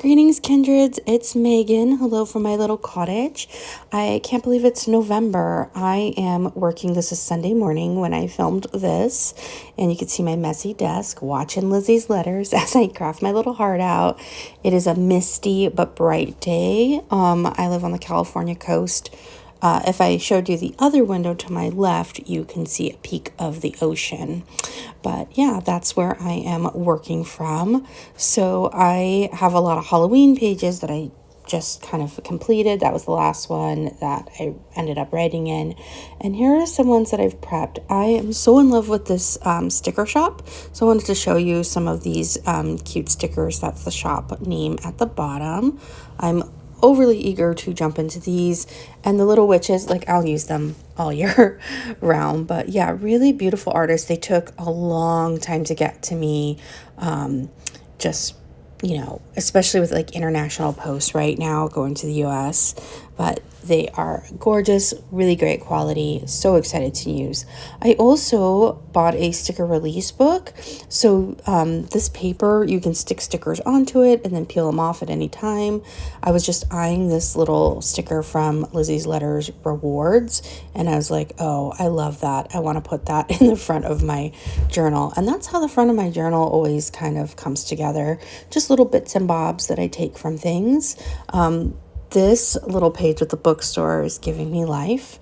Greetings, kindreds. It's Megan. Hello from my little cottage. I can't believe it's November. I am working. This is Sunday morning when I filmed this, and you can see my messy desk watching Lizzie's letters as I craft my little heart out. It is a misty but bright day. I live on the California coast. If I showed you the other window to my left, you can see a peak of the ocean. But yeah, that's where I am working from. So I have a lot of Halloween pages that I just kind of completed. That was the last one that I ended up writing in. And here are some ones that I've prepped. I am so in love with this sticker shop. So I wanted to show you some of these cute stickers. That's the shop name at the bottom. I'm overly eager to jump into these, and the little witches, like, I'll use them all year round. But yeah, really beautiful artists. They took a long time to get to me. Just, especially with like international posts right now going to the US, but they are gorgeous, really great quality. So excited to use. I also bought a sticker release book. So this paper, you can stick stickers onto it and then peel them off at any time. I was just eyeing this little sticker from Lizzie's Letters Rewards, and I was like, oh, I love that. I want to put that in the front of my journal. And that's how the front of my journal always kind of comes together. Just little bits and bobs that I take from things. This little page with the bookstore is giving me life.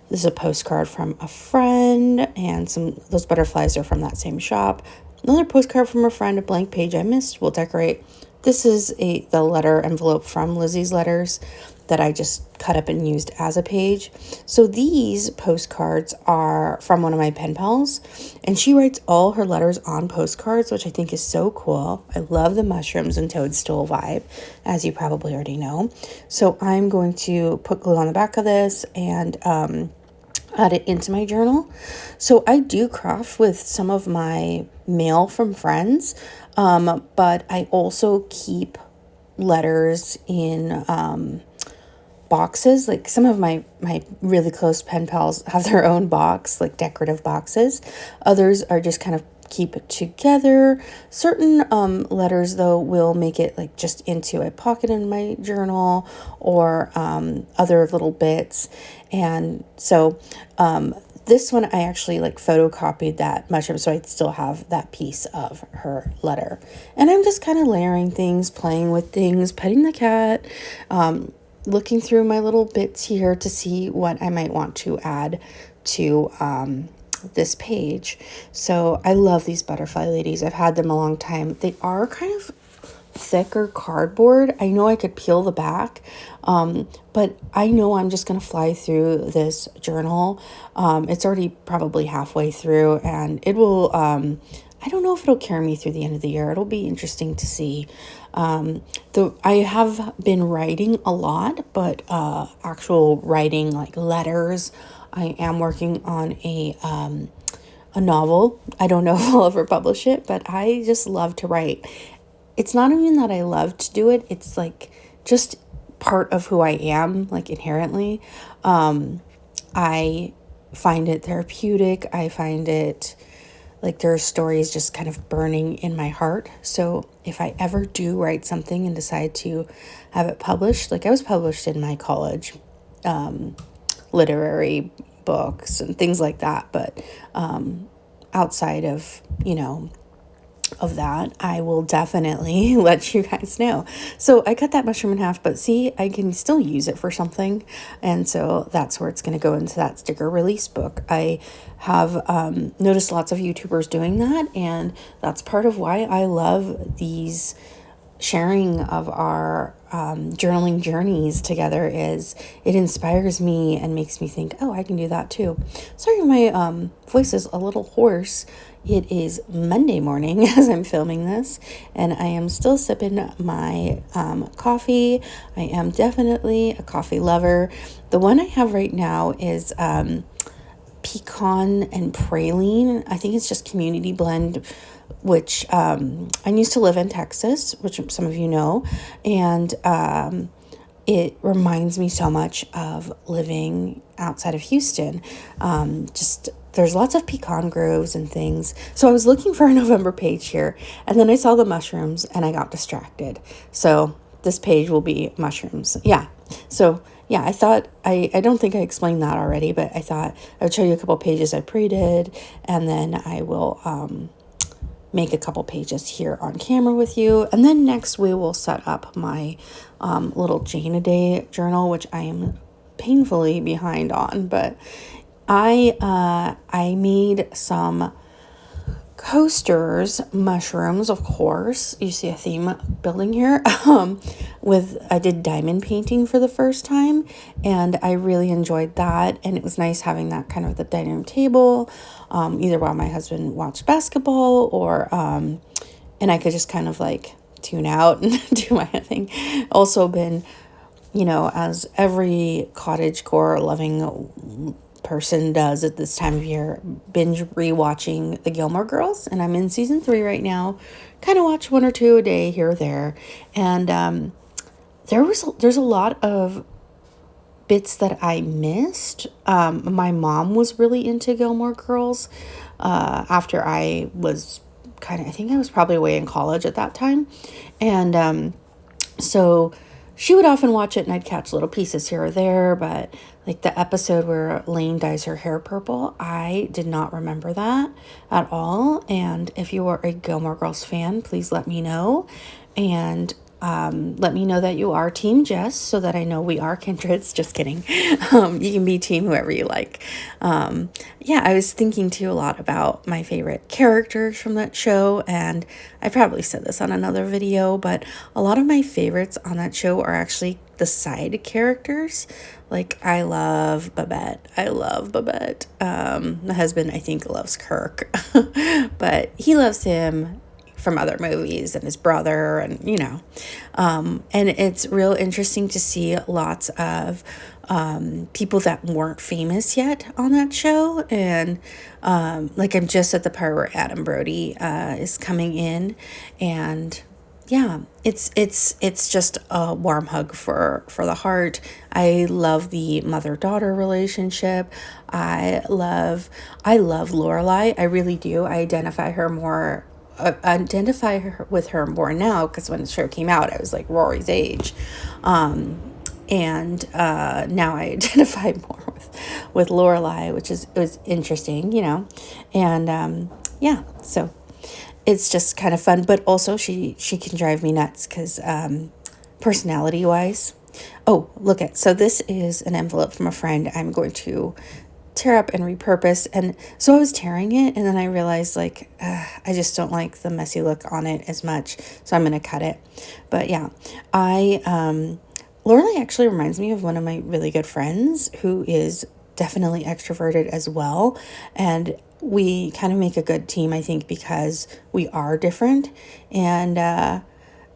This is a postcard from a friend, and those butterflies are from that same shop. Another postcard from a friend, a blank page I missed. We'll decorate. This is the letter envelope from Lizzie's Letters that I just cut up and used as a page. So these postcards are from one of my pen pals, and she writes all her letters on postcards, which I think is so cool. I love the mushrooms and toadstool vibe, as you probably already know. So I'm going to put glue on the back of this and add it into my journal. So I do craft with some of my mail from friends, but I also keep letters in boxes. Like some of my really close pen pals have their own box, like decorative boxes. Others are just kind of keep it together. Certain letters though will make it like just into a pocket in my journal, or other little bits. And so this one I actually like photocopied that mushroom, so I still have that piece of her letter. And I'm just kind of layering things, playing with things, petting the cat, looking through my little bits here to see what I might want to add to this page. So I love these butterfly ladies. I've had them a long time. They are kind of thicker cardboard. I know I could peel the back, but I know I'm just going to fly through this journal. It's already probably halfway through, and it will, I don't know if it'll carry me through the end of the year. It'll be interesting to see. I have been writing a lot, but actual writing like letters, I am working on a novel. I don't know if I'll ever publish it, but I just love to write. It's not even that I love to do it. It's like just part of who I am, like inherently. I find it therapeutic. I find it like there are stories just kind of burning in my heart. So if I ever do write something and decide to have it published, like I was published in my college literary books and things like that. But outside of, of that, I will definitely let you guys know. So I cut that mushroom in half, but see, I can still use it for something. And so that's where it's going to go into that sticker release book. I have noticed lots of YouTubers doing that, and that's part of why I love these sharing of our journaling journeys together. Is it inspires me and makes me think, oh, I can do that too. Sorry, my voice is a little hoarse. It is Monday morning as I'm filming this, and I am still sipping my coffee. I am definitely a coffee lover. The one I have right now is pecan and praline. I think it's just community blend, which I used to live in Texas, which some of you know, and it reminds me so much of living outside of Houston. There's lots of pecan groves and things. So I was looking for a November page here, and then I saw the mushrooms and I got distracted. So this page will be mushrooms. Yeah. So yeah, I thought, I don't think I explained that already, but I thought I would show you a couple pages I pre-did, and then I will make a couple pages here on camera with you. And then next we will set up my little Jane a Day journal, which I am painfully behind on, but I made some coasters, mushrooms, of course. You see a theme building here. I did diamond painting for the first time, and I really enjoyed that. And it was nice having that kind of at the dining room table, either while my husband watched basketball or, and I could just kind of like tune out and do my thing. Also been, as every cottagecore loving person does at this time of year, binge rewatching the Gilmore Girls, and I'm in season 3 right now. Kind of watch 1 or 2 a day here or there, and there's a lot of bits that I missed. My mom was really into Gilmore Girls after I was I think I was probably away in college at that time, and so she would often watch it, and I'd catch little pieces here or there, but like the episode where Lane dyes her hair purple, I did not remember that at all. And if you are a Gilmore Girls fan, please let me know. And let me know that you are Team Jess, so that I know we are kindreds. Just kidding. You can be team whoever you like. Yeah, I was thinking too a lot about my favorite characters from that show, and I probably said this on another video, but a lot of my favorites on that show are actually the side characters. Like, I love Babette. My husband, I think, loves Kirk, but he loves him from other movies, and his brother, and and it's real interesting to see lots of people that weren't famous yet on that show. And like, I'm just at the part where Adam Brody is coming in, and yeah, it's just a warm hug for the heart. I love the mother-daughter relationship. I love Lorelai. I really do. I identify with her more now, because when the show came out, I was like Rory's age, and now I identify more with Lorelai, which it was interesting, and yeah, so it's just kind of fun. But also she can drive me nuts, because personality wise. Oh, so this is an envelope from a friend I'm going to tear up and repurpose. And so I was tearing it, and then I realized I just don't like the messy look on it as much, so I'm gonna cut it. But yeah, Lorelai actually reminds me of one of my really good friends who is definitely extroverted as well, and we kind of make a good team, I think, because we are different. And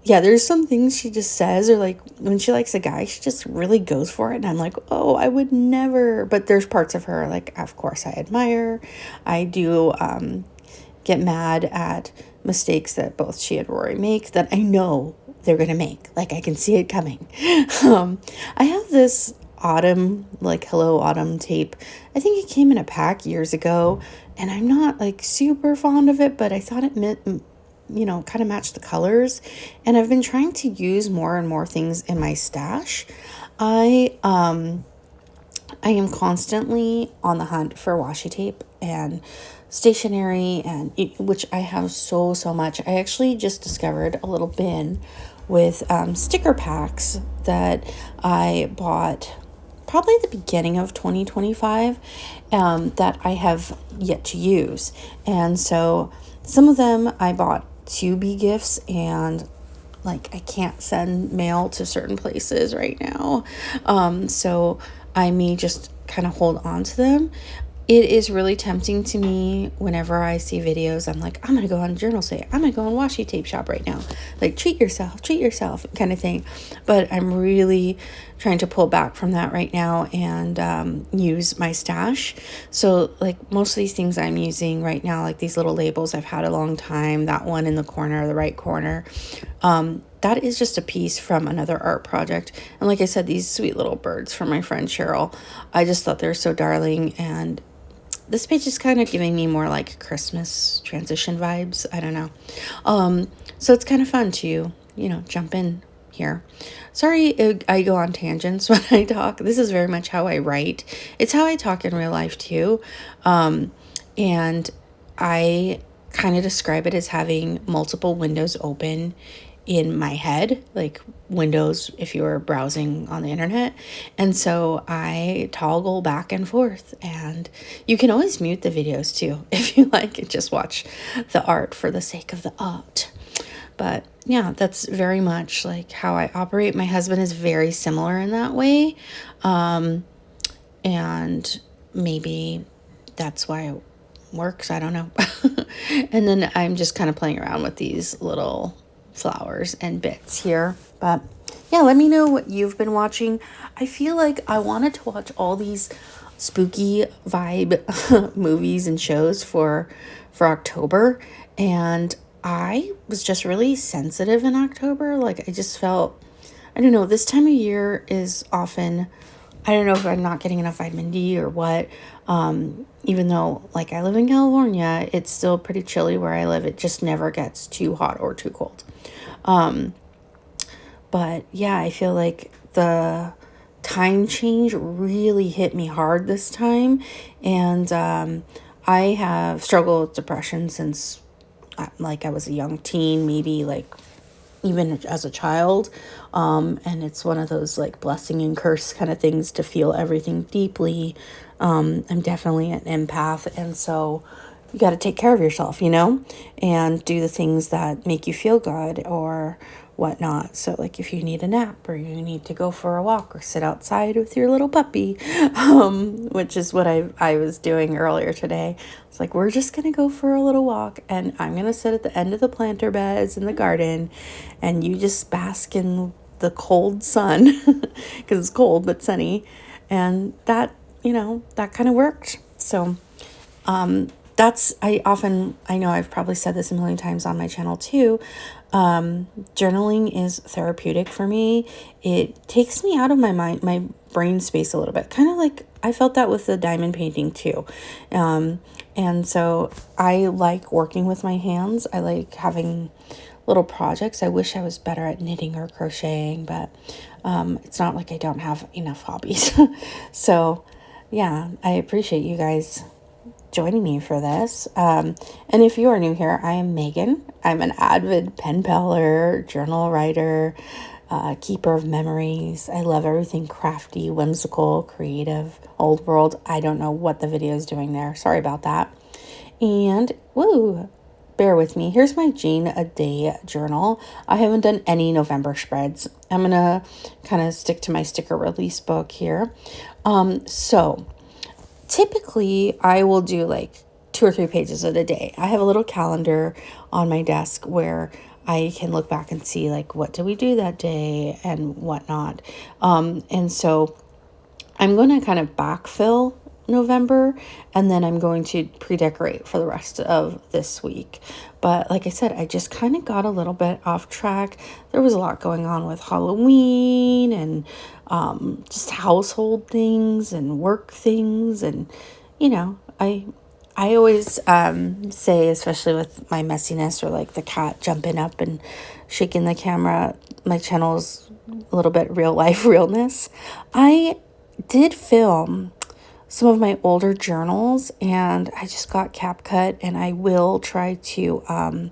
yeah, there's some things she just says, or like when she likes a guy, she just really goes for it. And I'm like, oh, I would never. But there's parts of her, like, of course, I admire. I do get mad at mistakes that both she and Rory make that I know they're going to make. Like, I can see it coming. I have this autumn, like Hello Autumn tape. I think it came in a pack years ago, and I'm not like super fond of it, but I thought it meant, kind of match the colors. And I've been trying to use more and more things in my stash. I am constantly on the hunt for washi tape and stationery, and which I have so much. I actually just discovered a little bin with sticker packs that I bought probably at the beginning of 2025 that I have yet to use. And so some of them I bought to be gifts, and like, I can't send mail to certain places right now. So I may just kind of hold on to them. It is really tempting to me whenever I see videos. I'm like, I'm going to go on journal site. I'm going to go on washi tape shop right now. Like, treat yourself kind of thing. But I'm really trying to pull back from that right now and use my stash. So like, most of these things I'm using right now, like these little labels I've had a long time, that one in the corner, the right corner, that is just a piece from another art project. And like I said, these sweet little birds from my friend Cheryl, I just thought they're so darling. And this page is kind of giving me more like Christmas transition vibes. I don't know. So it's kind of fun to, jump in here. Sorry, I go on tangents when I talk. This is very much how I write. It's how I talk in real life too. And I kind of describe it as having multiple windows open in my head, like windows if you were browsing on the internet. And so I toggle back and forth, and you can always mute the videos too if you like and just watch the art for the sake of the art. But yeah, that's very much like how I operate. My husband is very similar in that way. And maybe that's why it works. I don't know. And then I'm just kind of playing around with these little flowers and bits here. But yeah, let me know what you've been watching. I feel like I wanted to watch all these spooky vibe movies and shows for October, and I was just really sensitive in October. Like I just felt, I don't know, this time of year is often, I don't know if I'm not getting enough vitamin D or what. Even though like I live in California, it's still pretty chilly where I live. It just never gets too hot or too cold. But yeah, I feel like the time change really hit me hard this time. And I have struggled with depression since like I was a young teen, maybe like even as a child. And it's one of those like blessing and curse kind of things to feel everything deeply. I'm definitely an empath. And so you got to take care of yourself, and do the things that make you feel good or whatnot. So like if you need a nap or you need to go for a walk or sit outside with your little puppy, which is what I was doing earlier today. It's like, we're just going to go for a little walk, and I'm going to sit at the end of the planter beds in the garden, and you just bask in the cold sun because it's cold but sunny. And that, that kind of worked. So, I know I've probably said this a million times on my channel too. Journaling is therapeutic for me. It takes me out of my brain space a little bit. Kind of like I felt that with the diamond painting too. And so I like working with my hands. I like having little projects. I wish I was better at knitting or crocheting, but it's not like I don't have enough hobbies. So yeah, I appreciate you guys joining me for this. And if you are new here, I am Megan. I'm an avid pen paler, journal writer, keeper of memories. I love everything crafty, whimsical, creative, old world. I don't know what the video is doing there. Sorry about that. And woo, bear with me. Here's my Jane a Day journal. I haven't done any November spreads. I'm going to kind of stick to my sticker release book here. So typically I will do like 2 or 3 pages a day. I have a little calendar on my desk where I can look back and see like what did we do that day and whatnot. And so I'm going to kind of backfill November, and then I'm going to pre-decorate for the rest of this week. But like I said, I just kind of got a little bit off track. There was a lot going on with Halloween and just household things and work things. And, I always say, especially with my messiness or like the cat jumping up and shaking the camera, my channel's a little bit real life realness. I did film some of my older journals, and I just got CapCut, and I will try to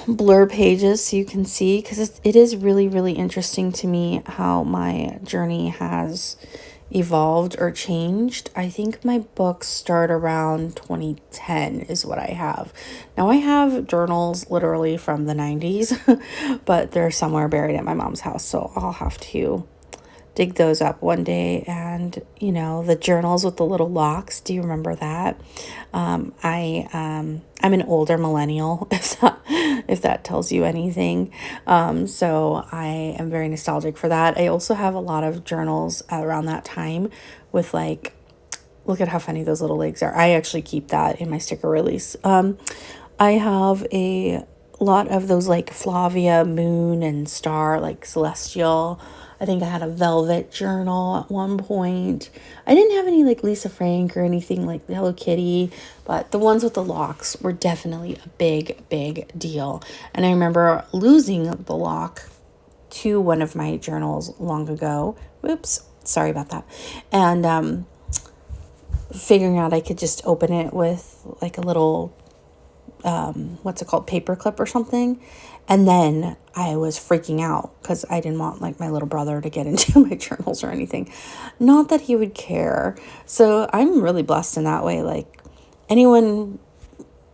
blur pages so you can see, because it is really, really interesting to me how my journey has evolved or changed. I think my books start around 2010 is what I have. Now I have journals literally from the 90s, but they're somewhere buried at my mom's house, so I'll have to dig those up one day. And the journals with the little locks, do you remember that? I'm an older millennial, if that tells you anything. So I am very nostalgic for that. I also have a lot of journals around that time with like, look at how funny those little legs are. I actually keep that in my sticker release. I have a a lot of those like Flavia, moon, and star, like celestial. I think I had a velvet journal at one point. I didn't have any like Lisa Frank or anything like Hello Kitty, but the ones with the locks were definitely a big deal. And I remember losing the lock to one of my journals long ago. Whoops, sorry about that. And figuring out I could just open it with like a little what's it called, paper clip or something. And then I was freaking out because I didn't want like my little brother to get into my journals or anything. Not that he would care. So I'm really blessed in that way. Like anyone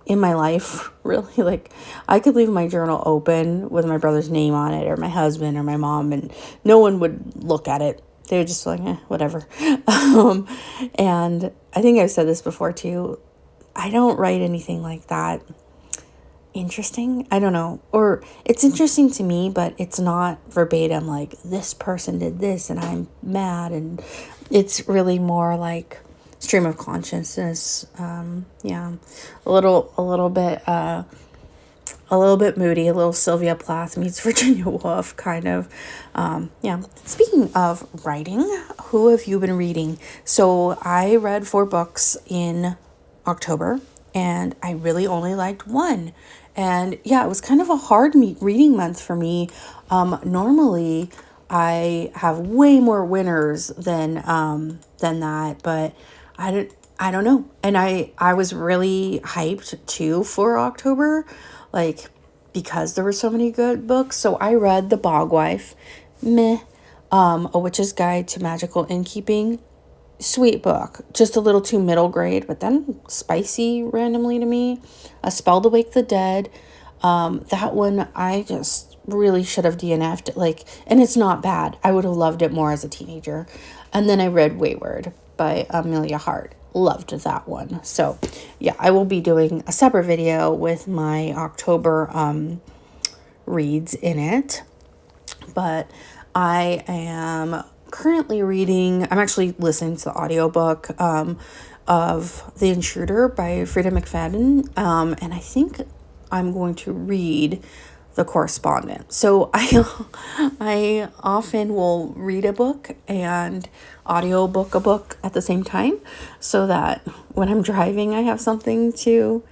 in my life, really, like I could leave my journal open with my brother's name on it or my husband or my mom, and no one would look at it. They were just like, whatever. And I think I've said this before too. I don't write anything like that interesting. I don't know. Or it's interesting to me, but it's not verbatim like this person did this and I'm mad. And it's really more like stream of consciousness. Yeah, a little bit moody, a little Sylvia Plath meets Virginia Woolf kind of. Yeah. Speaking of writing, who have you been reading? So I read 4 books in October, and I really only liked one. And yeah, it was kind of a hard reading month for me. Normally I have way more winners than that, but I don't know. And I was really hyped too for October, like because there were so many good books. So I read The Bog Wife, A Witch's Guide to Magical Innkeeping. Sweet book, just a little too middle grade, but then spicy randomly to me. Spell to Wake the Dead. That one I just really should have DNF'd, like, and it's not bad. I would have loved it more as a teenager. And then I read Wayward by Amelia Hart. Loved that one. So yeah, I will be doing a separate video with my October reads in it. But I am currently I'm actually listening to the audiobook of The Intruder by Frida McFadden, and I think I'm going to read The Correspondent. So I often will read a book and audiobook a book at the same time, so that when I'm driving I have something to,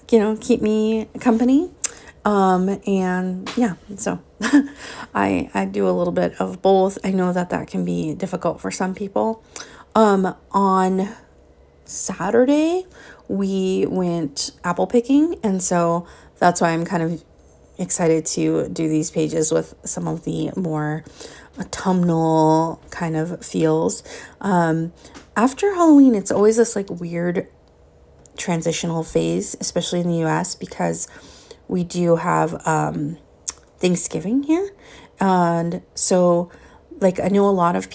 keep me company. And yeah, so I do a little bit of both. I know that can be difficult for some people. On Saturday, we went apple picking, and so that's why I'm kind of excited to do these pages with some of the more autumnal kind of feels. After Halloween, it's always this like weird transitional phase, especially in the US, because we do have Thanksgiving here. And so like I know a lot of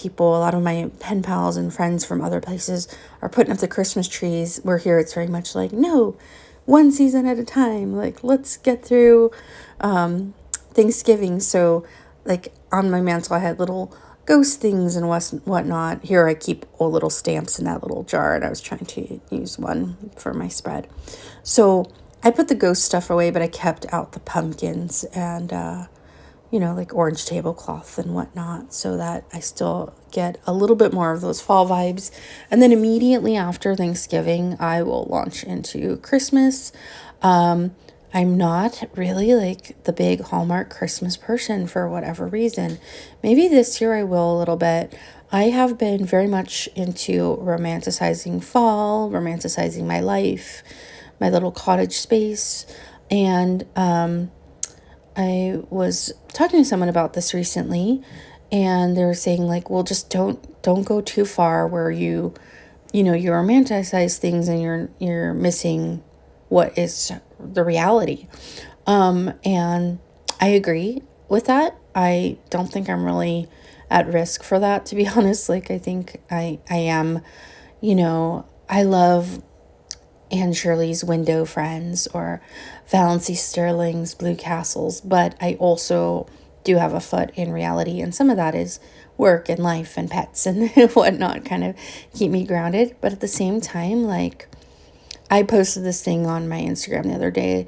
my pen pals and friends from other places are putting up the Christmas trees. We're here, it's very much like, no, one season at a time. Like, let's get through Thanksgiving. So like on my mantle I had little ghost things and whatnot. Here I keep all little stamps in that little jar, and I was trying to use one for my spread. So I put the ghost stuff away, but I kept out the pumpkins and, like orange tablecloth and whatnot, so that I still get a little bit more of those fall vibes. And then immediately after Thanksgiving, I will launch into Christmas. I'm not really like the big Hallmark Christmas person for whatever reason. Maybe this year I will a little bit. I have been very much into romanticizing fall, romanticizing my life, my little cottage space. And I was talking to someone about this recently, and they were saying like, well, just don't go too far where you romanticize things and you're missing what is the reality. And I agree with that. I don't think I'm really at risk for that, to be honest. Like, I think I am, I love Anne Shirley's Window Friends or Valency Sterling's Blue Castles, but I also do have a foot in reality, and some of that is work and life and pets and whatnot, kind of keep me grounded. But at the same time, like, I posted this thing on my Instagram the other day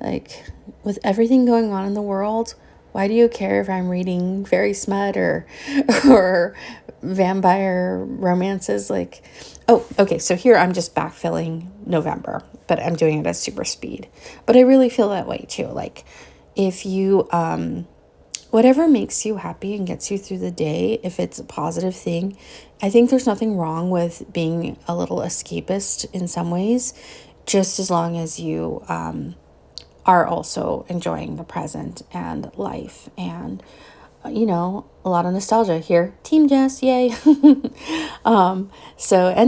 Like, with everything going on in the world, why do you care if I'm reading fairy smut or vampire romances? Like, oh, okay, so here I'm just backfilling November, but I'm doing it at super speed. But I really feel that way too. Like, if you whatever makes you happy and gets you through the day, if it's a positive thing, I think there's nothing wrong with being a little escapist in some ways, just as long as you are also enjoying the present and life and, a lot of nostalgia here. Team Jess, yay. And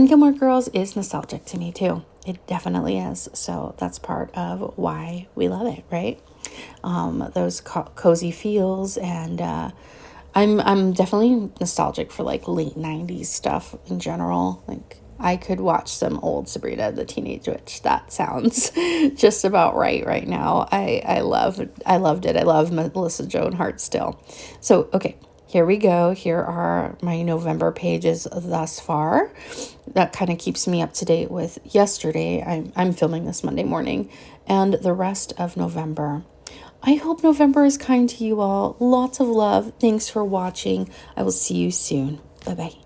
Gilmore Girls is nostalgic to me too. It definitely is. So that's part of why we love it, right? Those cozy feels, and I'm definitely nostalgic for like late 90s stuff in general. Like, I could watch some old Sabrina the Teenage Witch. That sounds just about right now. I loved it. I love Melissa Joan Hart still. So, okay, here we go. Here are my November pages thus far. That kind of keeps me up to date with yesterday. I'm filming this Monday morning, and the rest of November. I hope November is kind to you all. Lots of love. Thanks for watching. I will see you soon. Bye-bye.